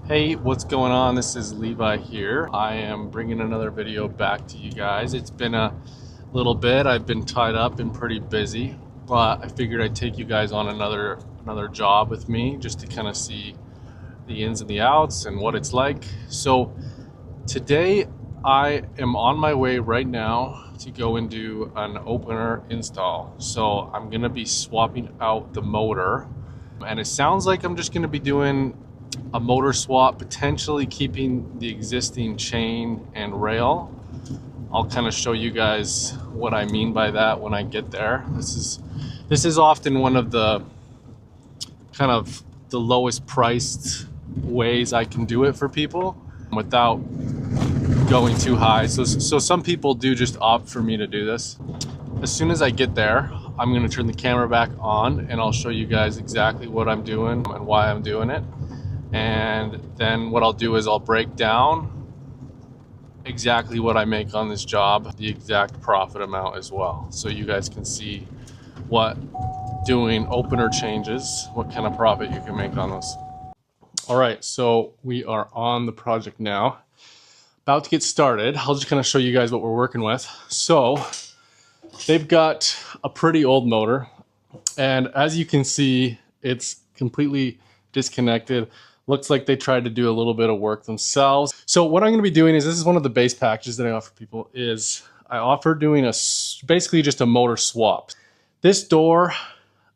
Hey, what's going on? This is Levi here. I am bringing another video back to you guys. It's been a little bit. I've been tied up and pretty busy, but I figured I'd take you guys on another job with me just to kind of see the ins and the outs and what it's like. So today I am on my way right now to go and do an opener install. So I'm gonna be swapping out the motor, and it sounds like I'm just gonna be doing a motor swap, potentially keeping the existing chain and rail. I'll kind of show you guys what I mean by that when I get there. This is often one of the kind of the lowest priced ways I can do it for people without going too high. So some people do just opt for me to do this. As soon as I get there, I'm going to turn the camera back on and I'll show you guys exactly what I'm doing and why I'm doing it. And then what I'll do is I'll break down exactly what I make on this job, the exact profit amount as well, so you guys can see what doing opener changes, what kind of profit you can make on this. All right, so we are on the project now, about to get started. I'll just kind of show you guys what we're working with. So they've got a pretty old motor, and as you can see, it's completely disconnected. Looks like they tried to do a little bit of work themselves. So what I'm going to be doing is, this is one of the base packages that I offer people, is I offer doing basically just a motor swap. This door,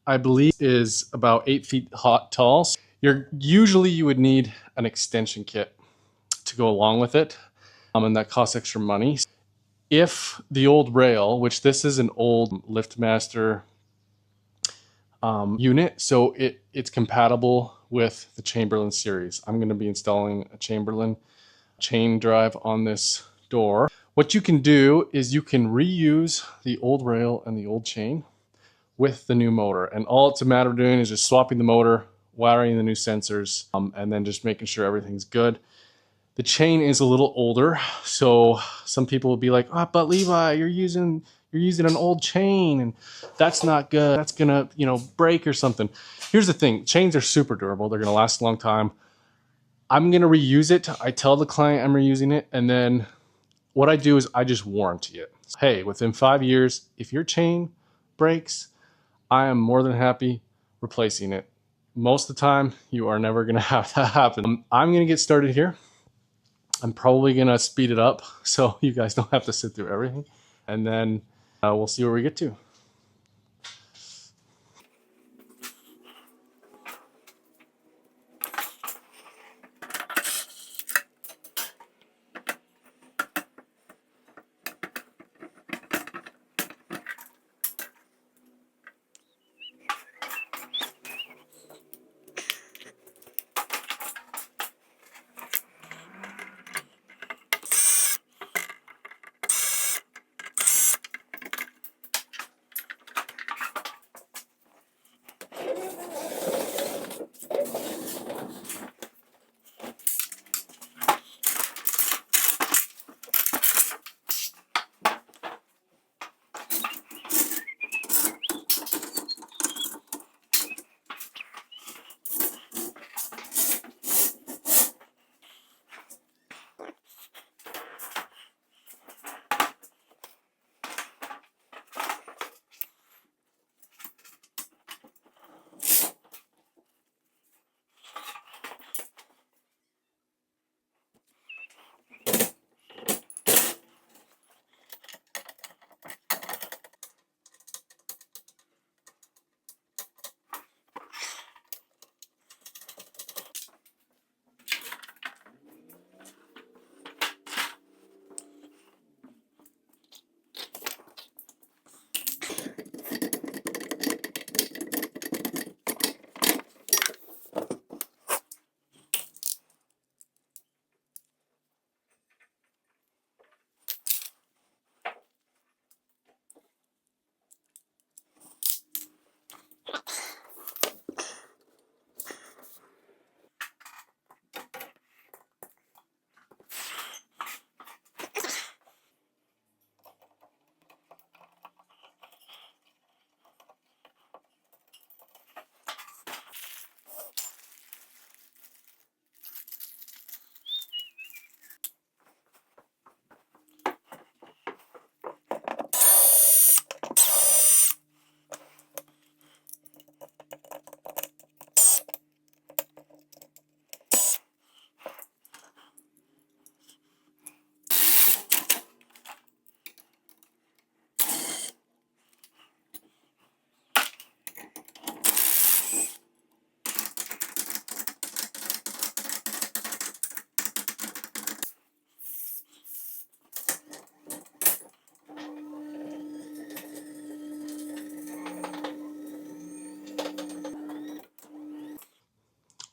I believe, is about 8 feet tall. Usually you would need an extension kit to go along with it, and that costs extra money. If the old rail, which this is an old LiftMaster unit, so it's compatible with the Chamberlain series. I'm going to be installing a Chamberlain chain drive on this door. What you can do is you can reuse the old rail and the old chain with the new motor, and all it's a matter of doing is just swapping the motor, wiring the new sensors, and then just making sure everything's good. The chain is a little older, so some people will be like, "Oh, but Levi, you're using an old chain, and that's not good. That's gonna, break or something." Here's the thing: chains are super durable. They're gonna last a long time. I'm gonna reuse it. I tell the client I'm reusing it, and then what I do is I just warranty it. Hey, within 5 years, if your chain breaks, I am more than happy replacing it. Most of the time, you are never gonna have that happen. I'm gonna get started here. I'm probably going to speed it up so you guys don't have to sit through everything. And then we'll see where we get to.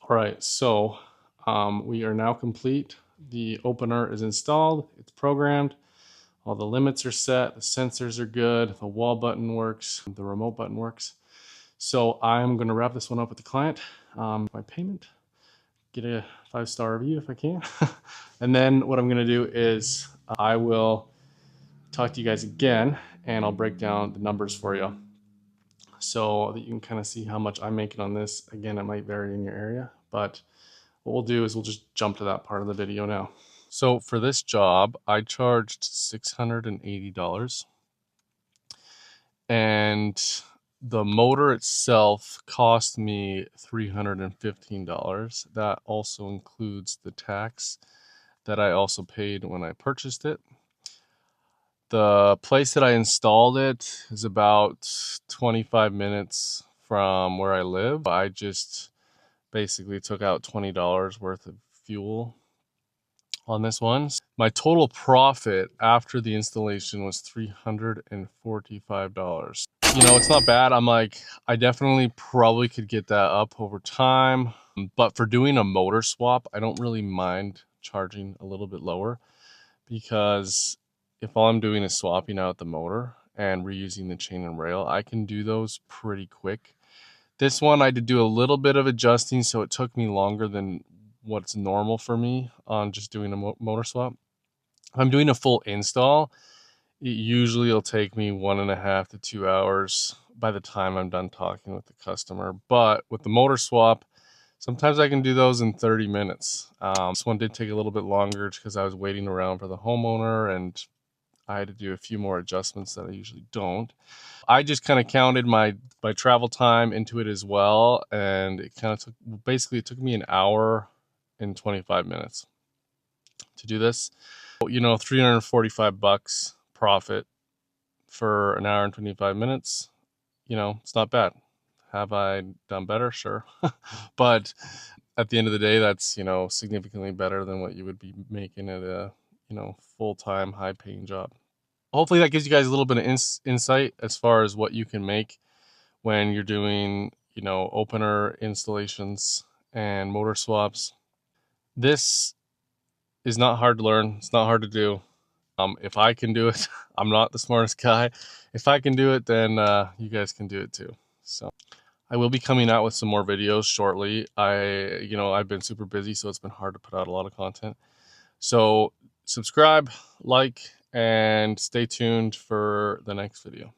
All right, so we are now complete. The opener is installed, it's programmed, all the limits are set, the sensors are good, the wall button works, the remote button works. So I'm gonna wrap this one up with the client, my payment, get a 5-star review if I can. And then what I'm gonna do is I will talk to you guys again and I'll break down the numbers for you so that you can kind of see how much I'm making on this. Again, it might vary in your area, but what we'll do is we'll just jump to that part of the video now. So for this job, I charged $680, and the motor itself cost me $315. That also includes the tax that I also paid when I purchased it. The place that I installed it is about 25 minutes from where I live. I just basically took out $20 worth of fuel on this one. My total profit after the installation was $345. You know, it's not bad. I definitely probably could get that up over time. But for doing a motor swap, I don't really mind charging a little bit lower, because if all I'm doing is swapping out the motor and reusing the chain and rail, I can do those pretty quick. This one I had to do a little bit of adjusting, so it took me longer than what's normal for me on just doing a motor swap. If I'm doing a full install, it usually will take me 1.5 to 2 hours by the time I'm done talking with the customer. But with the motor swap, sometimes I can do those in 30 minutes. This one did take a little bit longer because I was waiting around for the homeowner and I had to do a few more adjustments that I usually don't. I just kind of counted my travel time into it as well, and it kind of took me an hour and 25 minutes to do this. You know, $345 profit for an hour and 25 minutes. You know, it's not bad. Have I done better? Sure. But at the end of the day, that's, you know, significantly better than what you would be making at a, you know, full-time, high-paying job. Hopefully that gives you guys a little bit of insight as far as what you can make when you're doing, you know, opener installations and motor swaps. This is not hard to learn. It's not hard to do. If I can do it, I'm not the smartest guy. If I can do it, then you guys can do it too. So I will be coming out with some more videos shortly. I've been super busy, so it's been hard to put out a lot of content. So subscribe, like, and stay tuned for the next video.